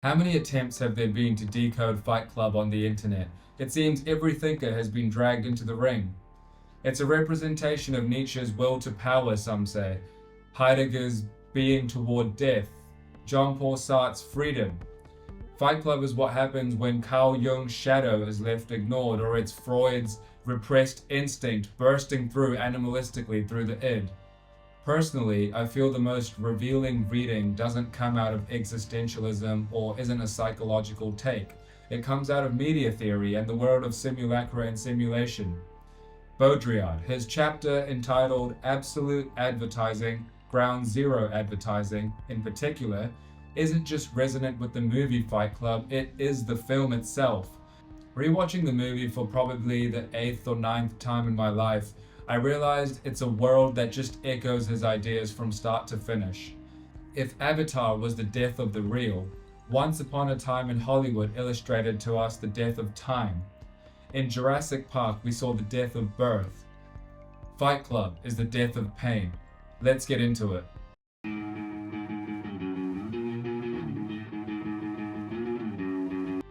How many attempts have there been to decode Fight Club on the internet? It seems every thinker has been dragged into the ring. It's a representation of Nietzsche's will to power, some say, Heidegger's being toward death, Jean-Paul Sartre's freedom. Fight Club is what happens when Carl Jung's shadow is left ignored, or it's Freud's repressed instinct bursting through animalistically through the id. Personally, I feel the most revealing reading doesn't come out of existentialism or isn't a psychological take. It comes out of media theory and the world of simulacra and simulation. Baudrillard, his chapter entitled Absolute Advertising, Ground Zero Advertising in particular, isn't just resonant with the movie Fight Club, it is the film itself. Rewatching the movie for probably the 8th or 9th time in my life, I realized it's a world that just echoes his ideas from start to finish. If Avatar was the death of the real, Once Upon a Time in Hollywood illustrated to us the death of time. In Jurassic Park, we saw the death of birth. Fight Club is the death of pain. Let's get into it.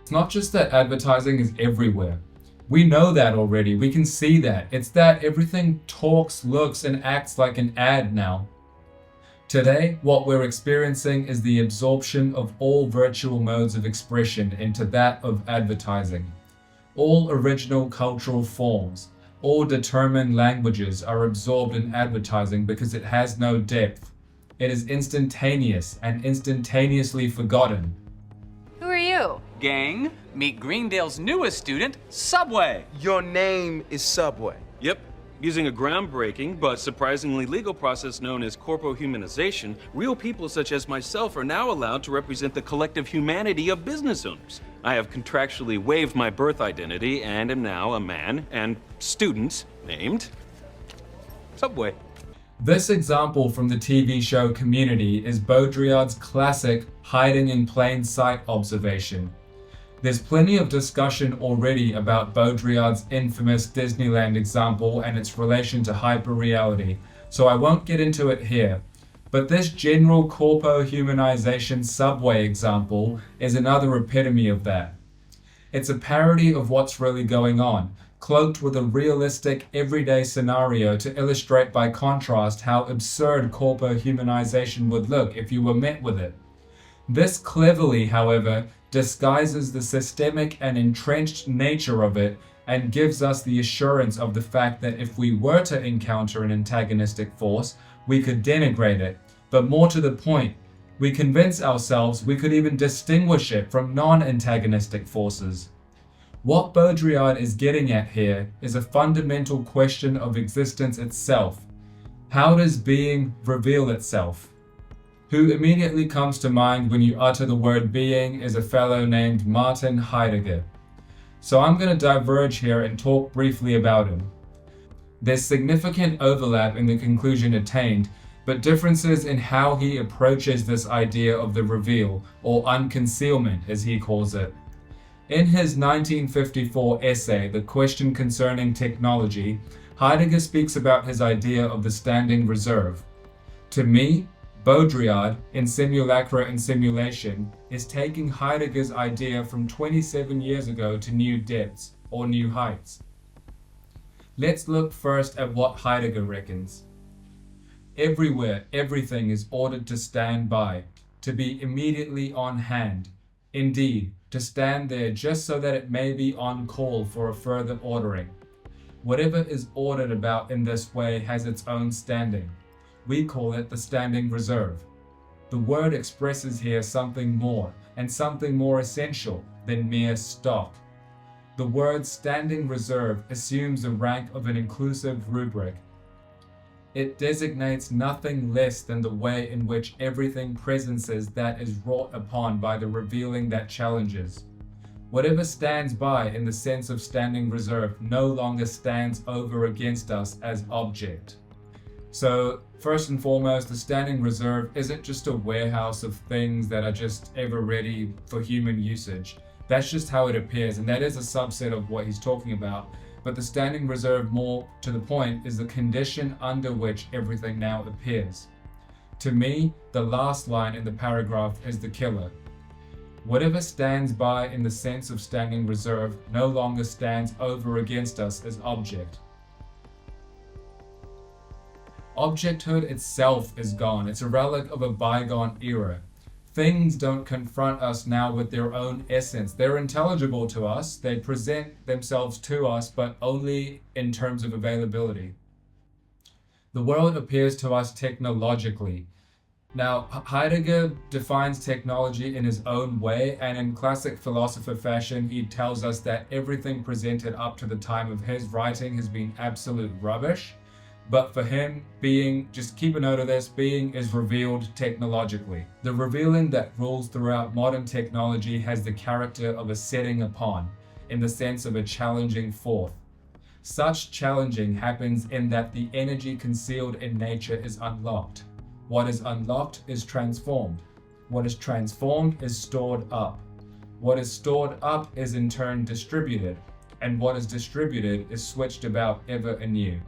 It's not just that advertising is everywhere. We know that already, we can see that. It's that everything talks, looks, and acts like an ad now. Today, what we're experiencing is the absorption of all virtual modes of expression into that of advertising. All original cultural forms, all determined languages are absorbed in advertising because it has no depth. It is instantaneous and instantaneously forgotten. Who are you? Gang, meet Greendale's newest student, Subway. Your name is Subway. Yep. Using a groundbreaking but surprisingly legal process known as corpohumanization, real people such as myself are now allowed to represent the collective humanity of business owners. I have contractually waived my birth identity and am now a man and student named Subway. This example from the TV show Community is Baudrillard's classic hiding in plain sight observation. There's plenty of discussion already about Baudrillard's infamous Disneyland example and its relation to hyperreality, so I won't get into it here. But this general corpo-humanization Subway example is another epitome of that. It's a parody of what's really going on, cloaked with a realistic, everyday scenario to illustrate by contrast how absurd corpo-humanization would look if you were met with it. This cleverly, however, disguises the systemic and entrenched nature of it and gives us the assurance of the fact that if we were to encounter an antagonistic force, we could denigrate it. But more to the point, we convince ourselves we could even distinguish it from non-antagonistic forces. What Baudrillard is getting at here is a fundamental question of existence itself. How does being reveal itself? Who immediately comes to mind when you utter the word being is a fellow named Martin Heidegger. So I'm going to diverge here and talk briefly about him. There's significant overlap in the conclusion attained, but differences in how he approaches this idea of the reveal, or unconcealment as he calls it. In his 1954 essay, The Question Concerning Technology, Heidegger speaks about his idea of the standing reserve. To me, Baudrillard, in Simulacra and Simulation, is taking Heidegger's idea from 27 years ago to new depths, or new heights. Let's look first at what Heidegger reckons. Everywhere, everything is ordered to stand by, to be immediately on hand. Indeed, to stand there just so that it may be on call for a further ordering. Whatever is ordered about in this way has its own standing. We call it the standing reserve. The word expresses here something more, and something more essential than mere stock. The word standing reserve assumes the rank of an inclusive rubric. It designates nothing less than the way in which everything presences that is wrought upon by the revealing that challenges. Whatever stands by in the sense of standing reserve no longer stands over against us as object. So, first and foremost, the standing reserve isn't just a warehouse of things that are just ever ready for human usage. That's just how it appears, and that is a subset of what he's talking about. But the standing reserve, more to the point, is the condition under which everything now appears. To me, the last line in the paragraph is the killer. Whatever stands by in the sense of standing reserve no longer stands over against us as object. Objecthood itself is gone. It's a relic of a bygone era. Things don't confront us now with their own essence. They're intelligible to us. They present themselves to us, but only in terms of availability. The world appears to us technologically. Now, Heidegger defines technology in his own way, and in classic philosopher fashion, he tells us that everything presented up to the time of his writing has been absolute rubbish. But for him, being, just keep a note of this, being is revealed technologically. The revealing that rules throughout modern technology has the character of a setting upon, in the sense of a challenging forth. Such challenging happens in that the energy concealed in nature is unlocked. What is unlocked is transformed. What is transformed is stored up. What is stored up is in turn distributed, and what is distributed is switched about ever anew.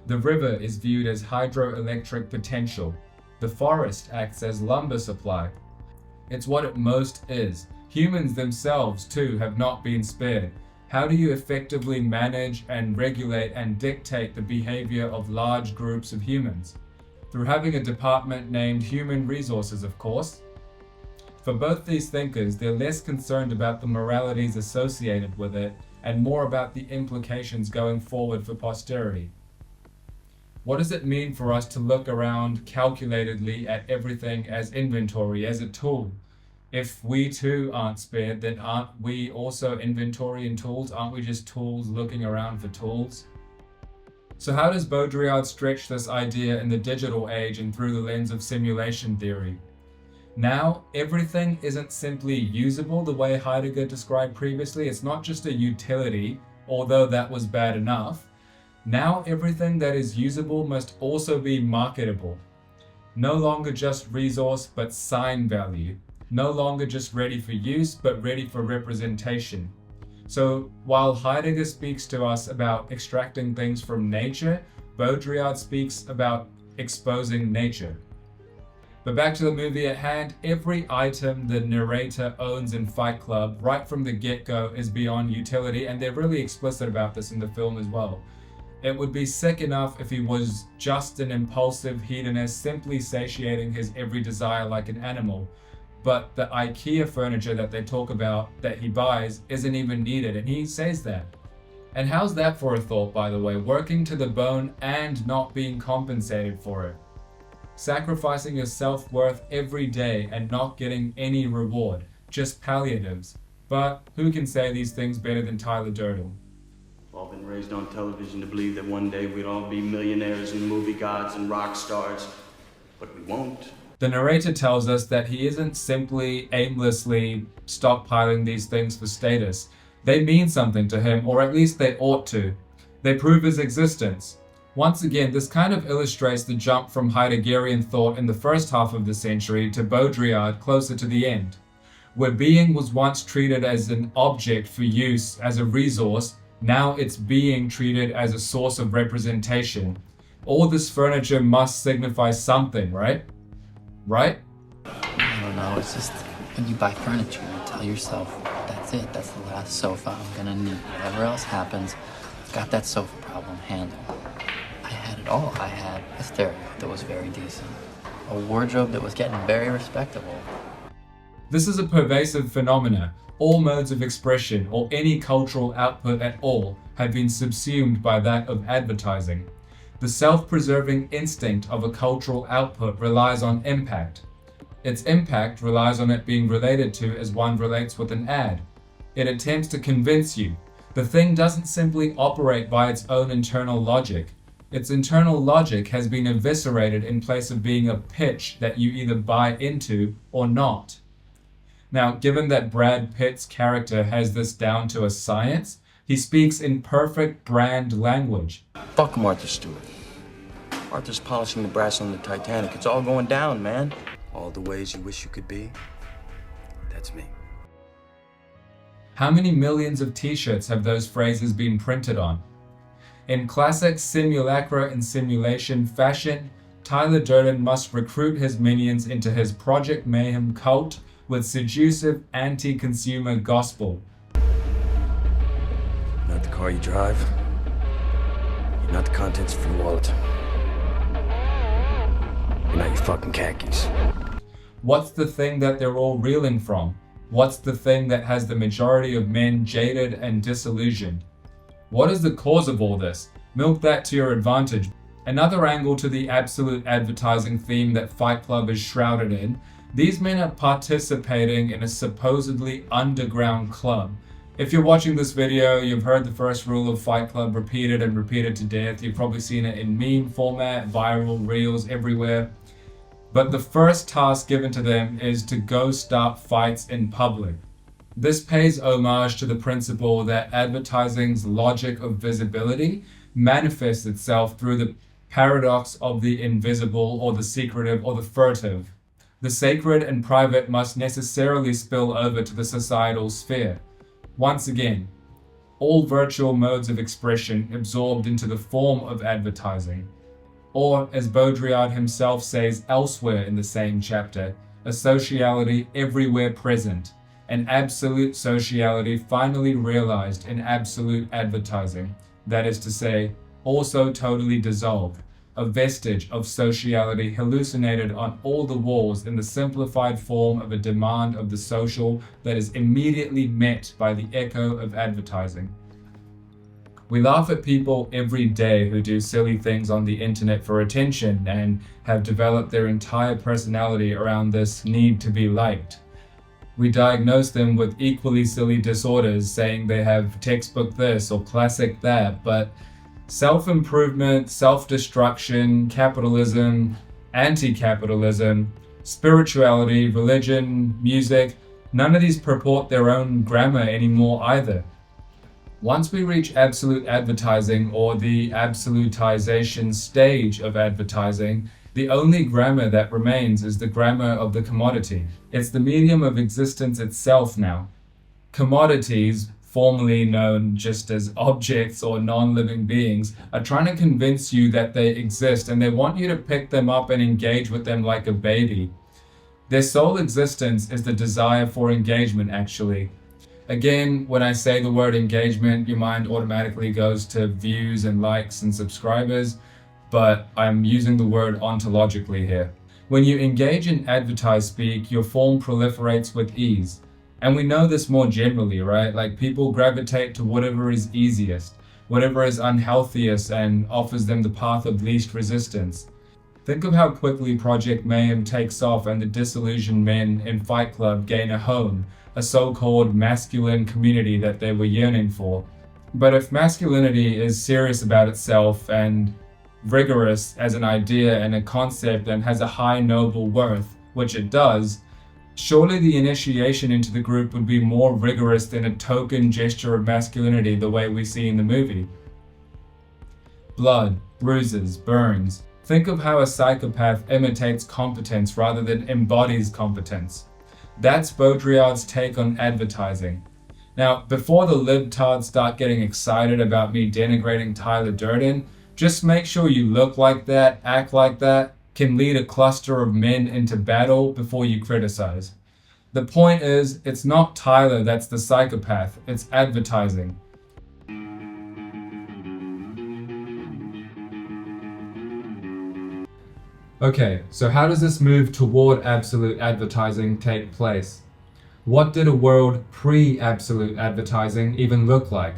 The river is viewed as hydroelectric potential. The forest acts as lumber supply. It's what it most is. Humans themselves, too, have not been spared. How do you effectively manage and regulate and dictate the behavior of large groups of humans? Through having a department named Human Resources, of course. For both these thinkers, they're less concerned about the moralities associated with it and more about the implications going forward for posterity. What does it mean for us to look around calculatedly at everything as inventory, as a tool? If we too aren't spared, then aren't we also inventory and tools? Aren't we just tools looking around for tools? So how does Baudrillard stretch this idea in the digital age and through the lens of simulation theory? Now, everything isn't simply usable the way Heidegger described previously. It's not just a utility, although that was bad enough. Now everything that is usable must also be marketable. No longer just resource, but sign value. No longer just ready for use, but ready for representation. So while Heidegger speaks to us about extracting things from nature, Baudrillard speaks about exposing nature. But back to the movie at hand, every item the narrator owns in Fight Club, right from the get-go, is beyond utility, and they're really explicit about this in the film as well. It would be sick enough if he was just an impulsive hedonist, simply satiating his every desire like an animal. But the IKEA furniture that they talk about that he buys isn't even needed, and he says that. And how's that for a thought, by the way? Working to the bone and not being compensated for it. Sacrificing your self-worth every day and not getting any reward, just palliatives. But who can say these things better than Tyler Durden? We've all been raised on television to believe that one day we'd all be millionaires and movie gods and rock stars, but we won't. The narrator tells us that he isn't simply aimlessly stockpiling these things for status. They mean something to him, or at least they ought to. They prove his existence. Once again, this kind of illustrates the jump from Heideggerian thought in the first half of the century to Baudrillard closer to the end, where being was once treated as an object for use, as a resource. Now it's being treated as a source of representation. All this furniture must signify something, right? Right? I don't know, it's just when you buy furniture, you tell yourself, that's it, that's the last sofa I'm gonna need. Whatever else happens, got that sofa problem handled. I had it all. I had a stereo that was very decent, a wardrobe that was getting very respectable. This is a pervasive phenomena. All modes of expression, or any cultural output at all, have been subsumed by that of advertising. The self-preserving instinct of a cultural output relies on impact. Its impact relies on it being related to as one relates with an ad. It attempts to convince you. The thing doesn't simply operate by its own internal logic. Its internal logic has been eviscerated in place of being a pitch that you either buy into or not. Now, given that Brad Pitt's character has this down to a science, he speaks in perfect brand language. Fuck Martha Stewart. Martha's polishing the brass on the Titanic. It's all going down, man. All the ways you wish you could be, that's me. How many millions of t-shirts have those phrases been printed on? In classic simulacra and simulation fashion, Tyler Durden must recruit his minions into his Project Mayhem cult with seductive anti-consumer gospel. Not the car you drive. Not the contents of your wallet. You're not your fucking khakis. What's the thing that they're all reeling from? What's the thing that has the majority of men jaded and disillusioned? What is the cause of all this? Milk that to your advantage. Another angle to the absolute advertising theme that Fight Club is shrouded in, these men are participating in a supposedly underground club. If you're watching this video, you've heard the first rule of Fight Club repeated and repeated to death. You've probably seen it in meme format, viral, reels, everywhere. But the first task given to them is to go start fights in public. This pays homage to the principle that advertising's logic of visibility manifests itself through the paradox of the invisible or the secretive or the furtive. The sacred and private must necessarily spill over to the societal sphere. Once again, all virtual modes of expression absorbed into the form of advertising. Or, as Baudrillard himself says elsewhere in the same chapter, a sociality everywhere present, an absolute sociality finally realized in absolute advertising, that is to say, also totally dissolved, a vestige of sociality hallucinated on all the walls in the simplified form of a demand of the social that is immediately met by the echo of advertising. We laugh at people every day who do silly things on the internet for attention and have developed their entire personality around this need to be liked. We diagnose them with equally silly disorders, saying they have textbook this or classic that, but self-improvement, self-destruction, capitalism, anti-capitalism, spirituality, religion, music, none of these purport their own grammar anymore either. Once we reach absolute advertising or the absolutization stage of advertising, the only grammar that remains is the grammar of the commodity. It's the medium of existence itself now. Commodities, formerly known just as objects or non-living beings, are trying to convince you that they exist and they want you to pick them up and engage with them like a baby. Their sole existence is the desire for engagement, actually. Again, when I say the word engagement, your mind automatically goes to views and likes and subscribers, but I'm using the word ontologically here. When you engage in advertise speak, your form proliferates with ease. And we know this more generally, right? Like people gravitate to whatever is easiest, whatever is unhealthiest and offers them the path of least resistance. Think of how quickly Project Mayhem takes off and the disillusioned men in Fight Club gain a home, a so-called masculine community that they were yearning for. But if masculinity is serious about itself and rigorous as an idea and a concept and has a high noble worth, which it does, surely the initiation into the group would be more rigorous than a token gesture of masculinity the way we see in the movie. Blood, bruises, burns. Think of how a psychopath imitates competence rather than embodies competence. That's Baudrillard's take on advertising. Now, before the libtards start getting excited about me denigrating Tyler Durden, just make sure you look like that, act like that, can lead a cluster of men into battle before you criticize. The point is, it's not Tyler that's the psychopath, it's advertising. Okay, so how does this move toward absolute advertising take place? What did a world pre-absolute advertising even look like?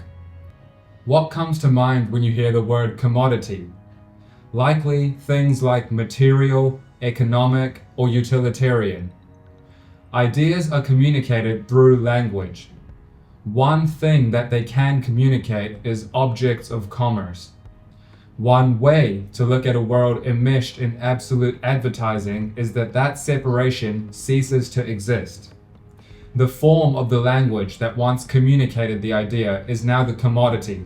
What comes to mind when you hear the word commodity? Likely things like material, economic, or utilitarian. Ideas are communicated through language. One thing that they can communicate is objects of commerce. One way to look at a world enmeshed in absolute advertising is that that separation ceases to exist. The form of the language that once communicated the idea is now the commodity.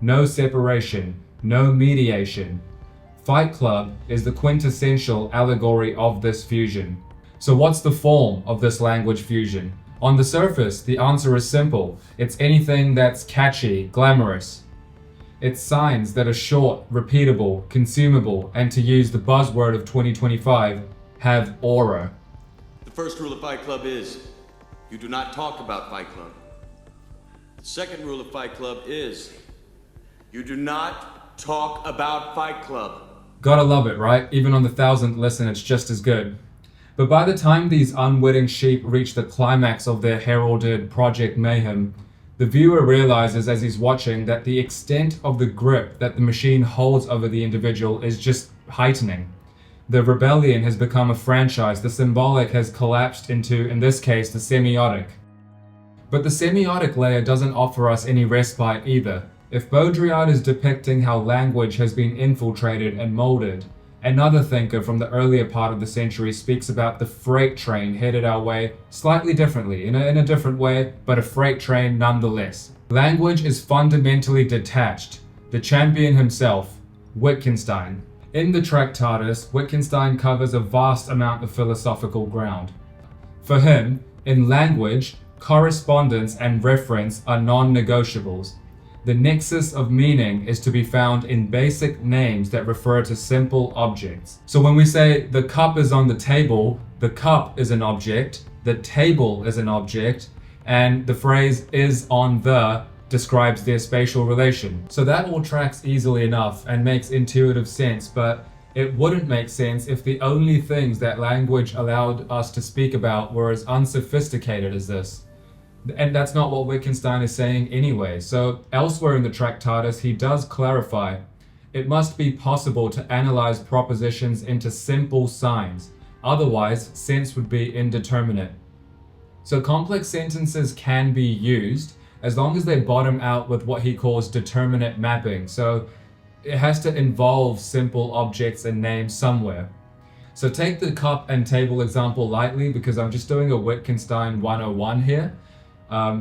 No separation, no mediation. Fight Club is the quintessential allegory of this fusion. So what's the form of this language fusion? On the surface, the answer is simple. It's anything that's catchy, glamorous. It's signs that are short, repeatable, consumable, and to use the buzzword of 2025, have aura. The first rule of Fight Club is you do not talk about Fight Club. The second rule of Fight Club is you do not talk about Fight Club. Gotta love it, right? Even on the 1000th listen, it's just as good. But by the time these unwitting sheep reach the climax of their heralded Project Mayhem, the viewer realizes as he's watching that the extent of the grip that the machine holds over the individual is just heightening. The rebellion has become a franchise. The symbolic has collapsed into, in this case, the semiotic. But the semiotic layer doesn't offer us any respite either. If Baudrillard is depicting how language has been infiltrated and molded, another thinker from the earlier part of the century speaks about the freight train headed our way slightly differently, in a different way, but a freight train nonetheless. Language is fundamentally detached. The champion himself, Wittgenstein. In the Tractatus, Wittgenstein covers a vast amount of philosophical ground. For him, in language, correspondence and reference are non-negotiables. The nexus of meaning is to be found in basic names that refer to simple objects. So when we say the cup is on the table, the cup is an object, the table is an object, and the phrase is on the describes their spatial relation. So that all tracks easily enough and makes intuitive sense, but it wouldn't make sense if the only things that language allowed us to speak about were as unsophisticated as this. And that's not what Wittgenstein is saying anyway. So elsewhere in the Tractatus, he does clarify, it must be possible to analyze propositions into simple signs. Otherwise, sense would be indeterminate. So complex sentences can be used as long as they bottom out with what he calls determinate mapping. So it has to involve simple objects and names somewhere. So take the cup and table example lightly because I'm just doing a Wittgenstein 101 here.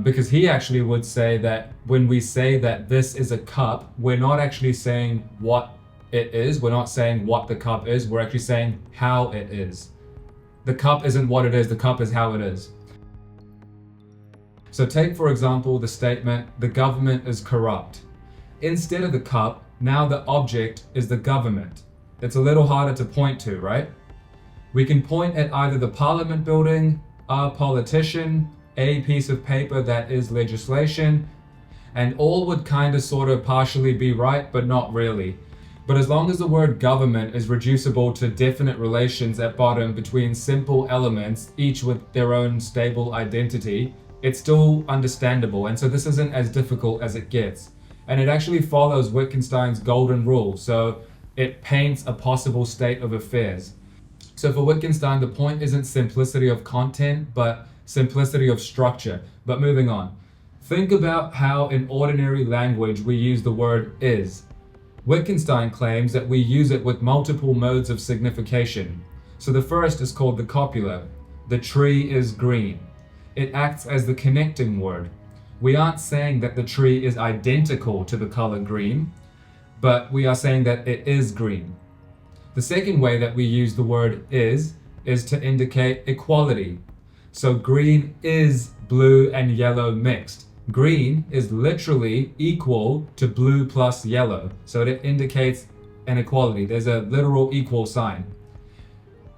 Because he actually would say that when we say that this is a cup, we're not actually saying what it is. We're not saying what the cup is. We're actually saying how it is. The cup isn't what it is. The cup is how it is. So take, for example, the statement, the government is corrupt. Instead of the cup, now the object is the government. It's a little harder to point to, right? We can point at either the parliament building, a politician, a piece of paper that is legislation, and all would kind of sort of partially be right, but not really. But as long as the word government is reducible to definite relations at bottom between simple elements, each with their own stable identity, it's still understandable, and so this isn't as difficult as it gets. And it actually follows Wittgenstein's golden rule, so it paints a possible state of affairs. So for Wittgenstein, the point isn't simplicity of content, but simplicity of structure. But moving on. Think about how in ordinary language we use the word is. Wittgenstein claims that we use it with multiple modes of signification. So the first is called the copula. The tree is green. It acts as the connecting word. We aren't saying that the tree is identical to the color green, but we are saying that it is green. The second way that we use the word is to indicate equality. So green is blue and yellow mixed. Green is literally equal to blue plus yellow. So it indicates an equality. There's a literal equal sign.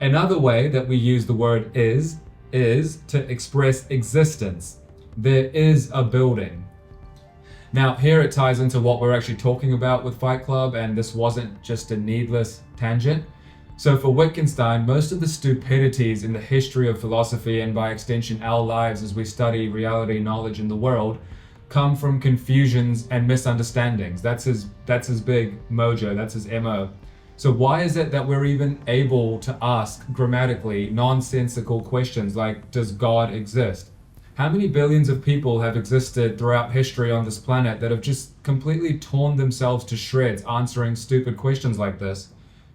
Another way that we use the word is to express existence. There is a building. Now here it ties into what we're actually talking about with Fight Club, and this wasn't just a needless tangent. So for Wittgenstein, most of the stupidities in the history of philosophy, and by extension our lives as we study reality, knowledge, and the world, come from confusions and misunderstandings. That's his big mojo, that's his MO. So why is it that we're even able to ask grammatically nonsensical questions like, does God exist? How many billions of people have existed throughout history on this planet that have just completely torn themselves to shreds answering stupid questions like this?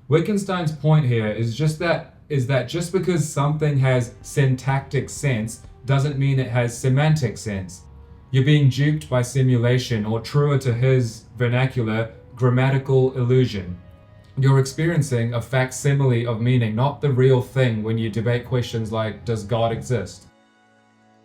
Wittgenstein's point here is that just because something has syntactic sense doesn't mean it has semantic sense. You're being duped by simulation, or truer to his vernacular, grammatical illusion. You're experiencing a facsimile of meaning, not the real thing when you debate questions like, does God exist?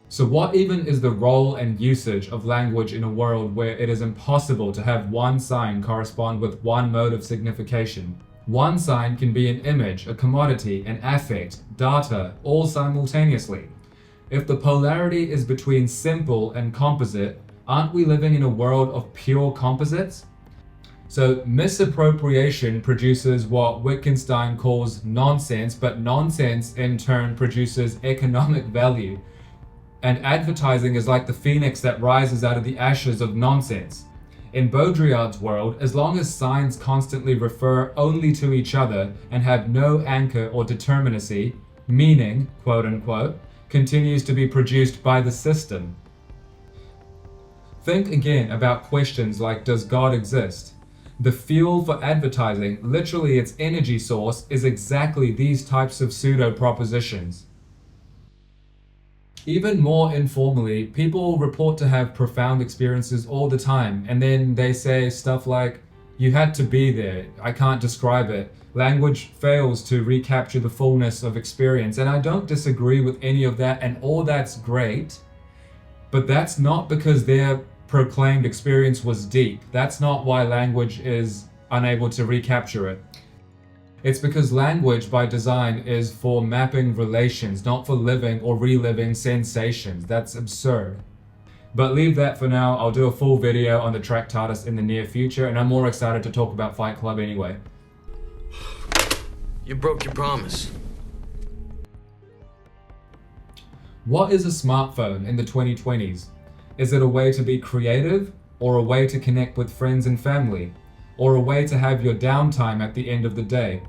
So what even is the role and usage of language in a world where it is impossible to have one sign correspond with one mode of signification? One sign can be an image, a commodity, an affect, data, all simultaneously. If the polarity is between simple and composite, aren't we living in a world of pure composites? So misappropriation produces what Wittgenstein calls nonsense, but nonsense in turn produces economic value. And advertising is like the phoenix that rises out of the ashes of nonsense. In Baudrillard's world, as long as signs constantly refer only to each other and have no anchor or determinacy, meaning, quote unquote, continues to be produced by the system. Think again about questions like, does God exist? The fuel for advertising, literally its energy source, is exactly these types of pseudo-propositions. Even more informally, people report to have profound experiences all the time, and then they say stuff like, you had to be there, I can't describe it. Language fails to recapture the fullness of experience, and I don't disagree with any of that, and all that's great, but that's not because their proclaimed experience was deep. That's not why language is unable to recapture it. It's because language by design is for mapping relations, not for living or reliving sensations. That's absurd. But leave that for now. I'll do a full video on the Tractatus in the near future, and I'm more excited to talk about Fight Club anyway. You broke your promise. What is a smartphone in the 2020s? Is it a way to be creative, or a way to connect with friends and family, or a way to have your downtime at the end of the day?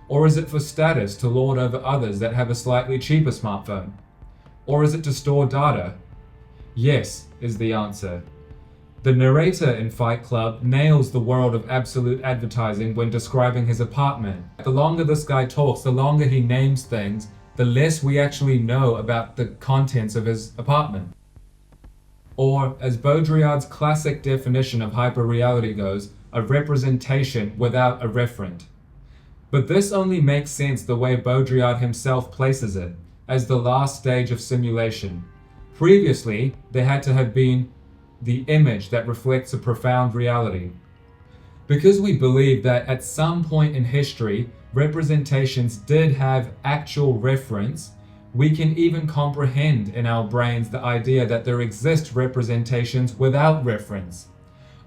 Or is it for status to lord over others that have a slightly cheaper smartphone? Or is it to store data? Yes, is the answer. The narrator in Fight Club nails the world of absolute advertising when describing his apartment. The longer this guy talks, the longer he names things, the less we actually know about the contents of his apartment. Or, as Baudrillard's classic definition of hyperreality goes, a representation without a referent. But this only makes sense the way Baudrillard himself places it, as the last stage of simulation. Previously, there had to have been the image that reflects a profound reality. Because we believe that at some point in history, representations did have actual reference, we can even comprehend in our brains the idea that there exist representations without reference,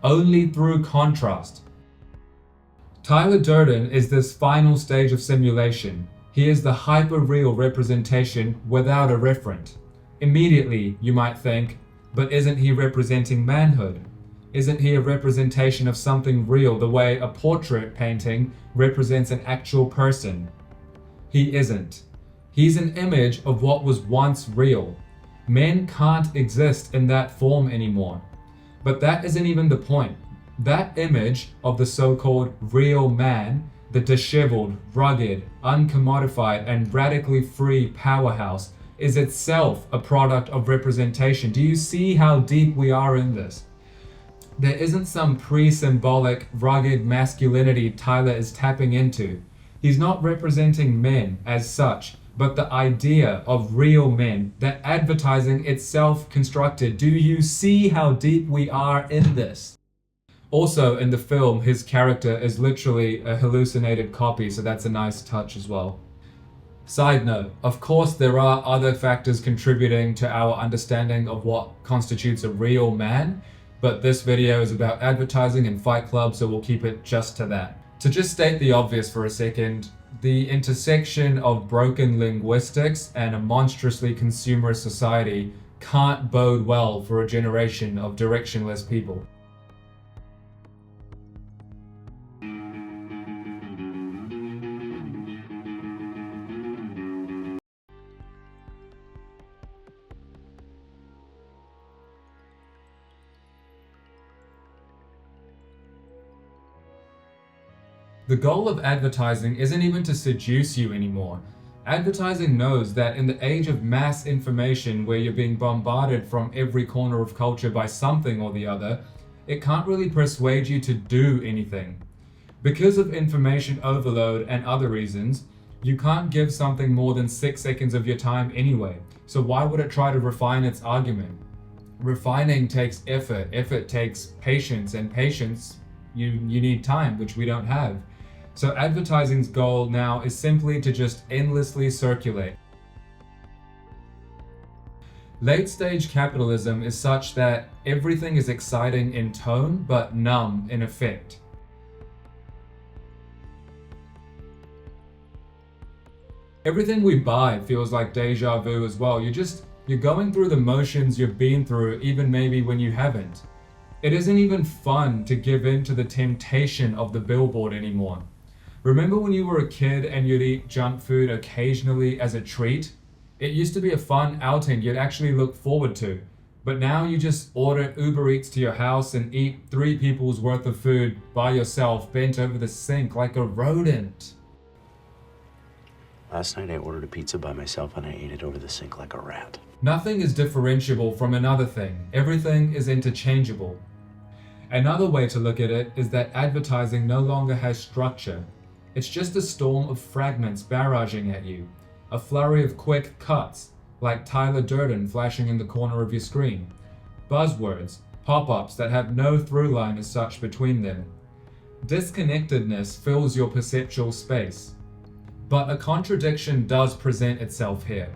only through contrast. Tyler Durden is this final stage of simulation. He is the hyper-real representation without a referent. Immediately, you might think, but isn't he representing manhood? Isn't he a representation of something real the way a portrait painting represents an actual person? He isn't. He's an image of what was once real. Men can't exist in that form anymore. But that isn't even the point. That image of the so-called real man, the disheveled, rugged, uncommodified, and radically free powerhouse, is itself a product of representation. Do you see how deep we are in this? There isn't some pre-symbolic, rugged masculinity Tyler is tapping into. He's not representing men as such, but the idea of real men that advertising itself constructed. Do you see how deep we are in this? Also, in the film, his character is literally a hallucinated copy, so that's a nice touch as well. Side note, of course there are other factors contributing to our understanding of what constitutes a real man, but this video is about advertising and Fight Club, so we'll keep it just to that. To just state the obvious for a second, the intersection of broken linguistics and a monstrously consumerist society can't bode well for a generation of directionless people. The goal of advertising isn't even to seduce you anymore. Advertising knows that in the age of mass information where you're being bombarded from every corner of culture by something or the other, it can't really persuade you to do anything. Because of information overload and other reasons, you can't give something more than 6 seconds of your time anyway, so why would it try to refine its argument? Refining takes effort takes patience, and patience, you need time, which we don't have. So advertising's goal now is simply to just endlessly circulate. Late-stage capitalism is such that everything is exciting in tone, but numb in effect. Everything we buy feels like deja vu as well. You're going through the motions you've been through, even maybe when you haven't. It isn't even fun to give in to the temptation of the billboard anymore. Remember when you were a kid and you'd eat junk food occasionally as a treat? It used to be a fun outing you'd actually look forward to. But now you just order Uber Eats to your house and eat 3 people's worth of food by yourself, bent over the sink like a rodent. Last night I ordered a pizza by myself and I ate it over the sink like a rat. Nothing is differentiable from another thing. Everything is interchangeable. Another way to look at it is that advertising no longer has structure. It's just a storm of fragments barraging at you. A flurry of quick cuts, like Tyler Durden flashing in the corner of your screen. Buzzwords, pop-ups that have no through line as such between them. Disconnectedness fills your perceptual space. But a contradiction does present itself here.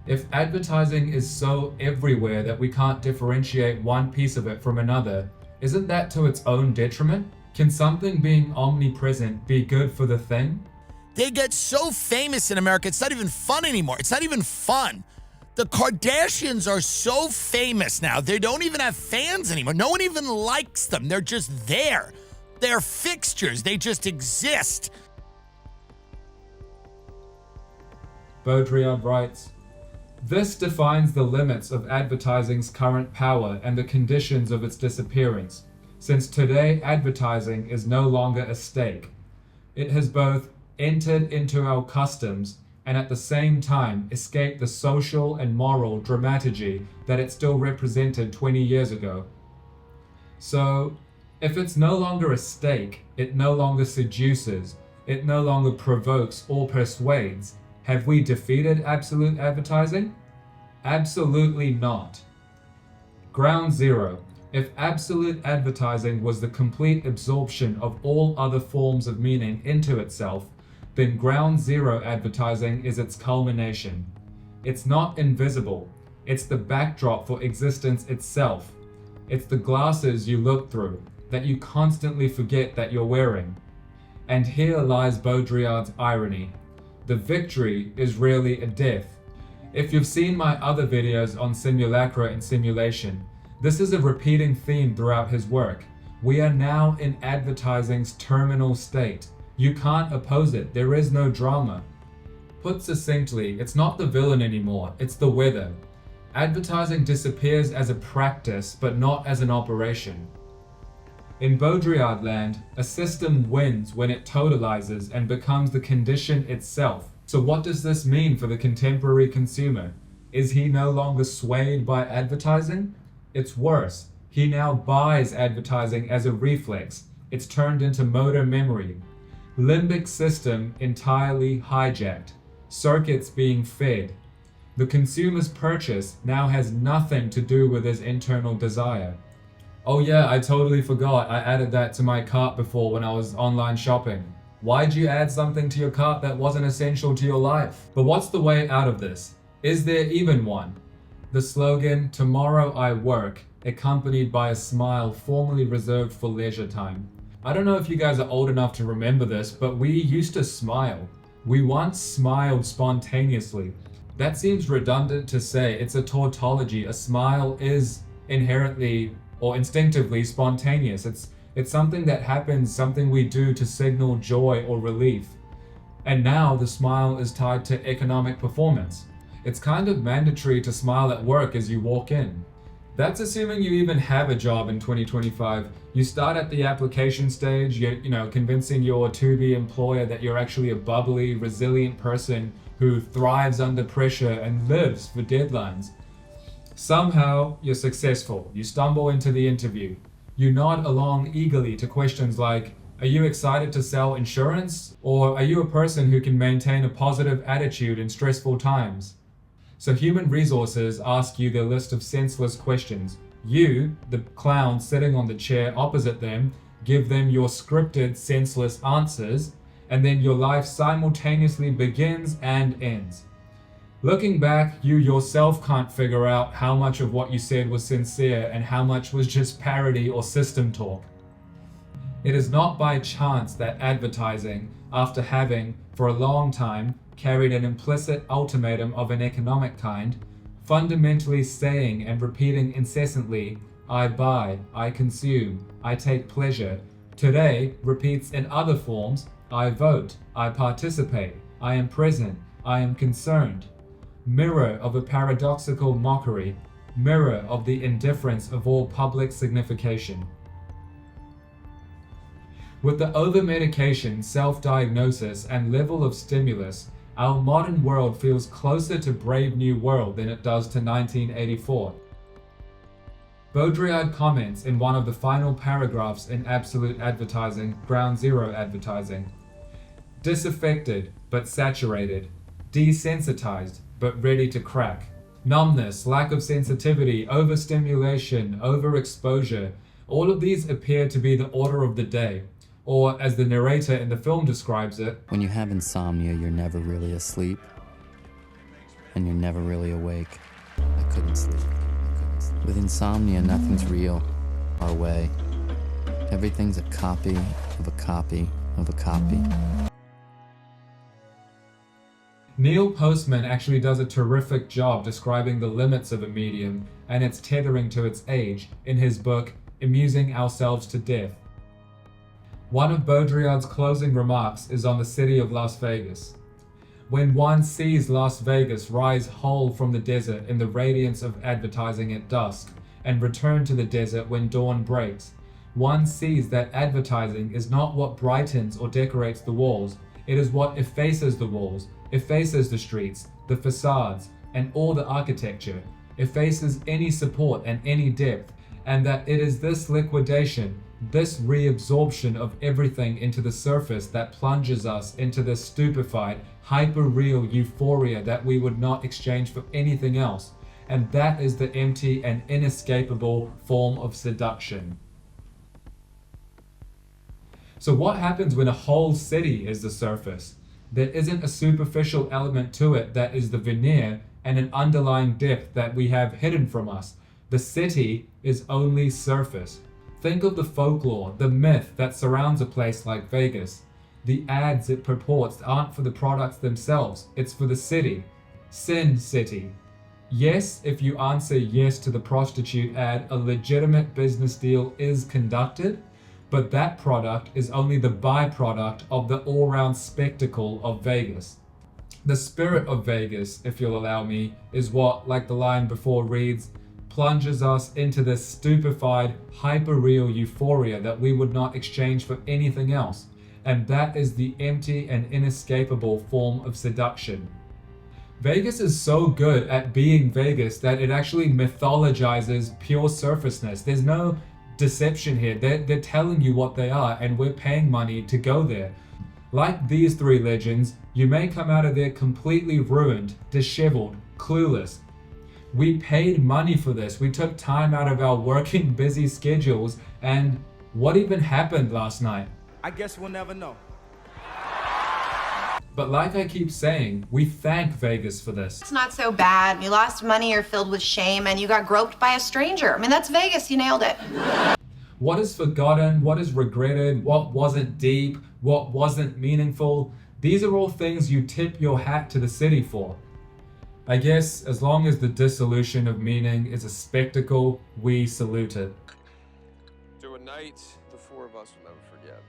If advertising is so everywhere that we can't differentiate one piece of it from another, isn't that to its own detriment? Can something being omnipresent be good for the thing? They get so famous in America, it's not even fun anymore. It's not even fun. The Kardashians are so famous now, they don't even have fans anymore. No one even likes them. They're just there. They're fixtures. They just exist. Baudrillard writes, "This defines the limits of advertising's current power and the conditions of its disappearance, since today advertising is no longer a stake. It has both entered into our customs and at the same time escaped the social and moral dramaturgy that it still represented 20 years ago. So, if it's no longer a stake, it no longer seduces, it no longer provokes or persuades, have we defeated absolute advertising? Absolutely not. Ground zero. If absolute advertising was the complete absorption of all other forms of meaning into itself, then ground zero advertising is its culmination. It's not invisible. It's the backdrop for existence itself. It's the glasses you look through that you constantly forget that you're wearing. And here lies Baudrillard's irony. The victory is really a death. If you've seen my other videos on simulacra and simulation, this is a repeating theme throughout his work. We are now in advertising's terminal state. You can't oppose it. There is no drama. Put succinctly, it's not the villain anymore, it's the weather. Advertising disappears as a practice, but not as an operation. In Baudrillard land, a system wins when it totalizes and becomes the condition itself. So what does this mean for the contemporary consumer? Is he no longer swayed by advertising? It's worse. He now buys advertising as a reflex. It's turned into motor memory. Limbic system entirely hijacked. Circuits being fed. The consumer's purchase now has nothing to do with his internal desire. Oh yeah, I totally forgot. I added that to my cart before when I was online shopping. Why'd you add something to your cart that wasn't essential to your life? But what's the way out of this? Is there even one? The slogan, "Tomorrow I work," accompanied by a smile formerly reserved for leisure time. I don't know if you guys are old enough to remember this, but we used to smile. We once smiled spontaneously. That seems redundant to say. It's a tautology. A smile is inherently or instinctively spontaneous. It's something that happens, something we do to signal joy or relief. And now the smile is tied to economic performance. It's kind of mandatory to smile at work as you walk in. That's assuming you even have a job in 2025. You start at the application stage, convincing your to-be employer that you're actually a bubbly, resilient person who thrives under pressure and lives for deadlines. Somehow, you're successful. You stumble into the interview. You nod along eagerly to questions like, are you excited to sell insurance? Or are you a person who can maintain a positive attitude in stressful times? So human resources ask you their list of senseless questions. You, the clown sitting on the chair opposite them, give them your scripted, senseless answers, and then your life simultaneously begins and ends. Looking back, you yourself can't figure out how much of what you said was sincere and how much was just parody or system talk. It is not by chance that advertising, after having, for a long time, carried an implicit ultimatum of an economic kind, fundamentally saying and repeating incessantly, I buy, I consume, I take pleasure, today repeats in other forms, I vote, I participate, I am present, I am concerned. Mirror of a paradoxical mockery, mirror of the indifference of all public signification. With the over-medication, self-diagnosis, and level of stimulus, our modern world feels closer to Brave New World than it does to 1984. Baudrillard comments in one of the final paragraphs in Absolute Advertising, Ground Zero Advertising. Disaffected, but saturated. Desensitized, but ready to crack. Numbness, lack of sensitivity, overstimulation, overexposure, all of these appear to be the order of the day. Or, as the narrator in the film describes it, When you have insomnia, you're never really asleep, and you're never really awake. I couldn't sleep. With insomnia, nothing's real, our way. Everything's a copy of a copy of a copy. Neil Postman actually does a terrific job describing the limits of a medium and its tethering to its age in his book, Amusing Ourselves to Death. One of Baudrillard's closing remarks is on the city of Las Vegas. When one sees Las Vegas rise whole from the desert in the radiance of advertising at dusk and return to the desert when dawn breaks, one sees that advertising is not what brightens or decorates the walls, it is what effaces the walls, effaces the streets, the facades, and all the architecture, effaces any support and any depth, and that it is this liquidation, this reabsorption of everything into the surface that plunges us into this stupefied, hyper-real euphoria that we would not exchange for anything else, and that is the empty and inescapable form of seduction. So what happens when a whole city is the surface? There isn't a superficial element to it that is the veneer and an underlying depth that we have hidden from us. The city is only surface. Think of the folklore, the myth that surrounds a place like Vegas. The ads it purports aren't for the products themselves, it's for the city. Sin City. Yes, if you answer yes to the prostitute ad, a legitimate business deal is conducted, but that product is only the byproduct of the all-round spectacle of Vegas. The spirit of Vegas, if you'll allow me, is what, like the line before reads, plunges us into this stupefied, hyper-real euphoria that we would not exchange for anything else. And that is the empty and inescapable form of seduction. Vegas is so good at being Vegas that it actually mythologizes pure surfaceness. There's no deception here. They're telling you what they are, and we're paying money to go there. Like these three legends, you may come out of there completely ruined, disheveled, clueless. We paid money for this. We took time out of our working busy schedules, and what even happened last night? I guess we'll never know. But like I keep saying, we thank Vegas for this. It's not so bad. You lost money, you're filled with shame, and you got groped by a stranger. I mean, that's Vegas. You nailed it. What is forgotten? What is regretted? What wasn't deep? What wasn't meaningful? These are all things you tip your hat to the city for. I guess as long as the dissolution of meaning is a spectacle, we salute it. To a night the four of us will never forget.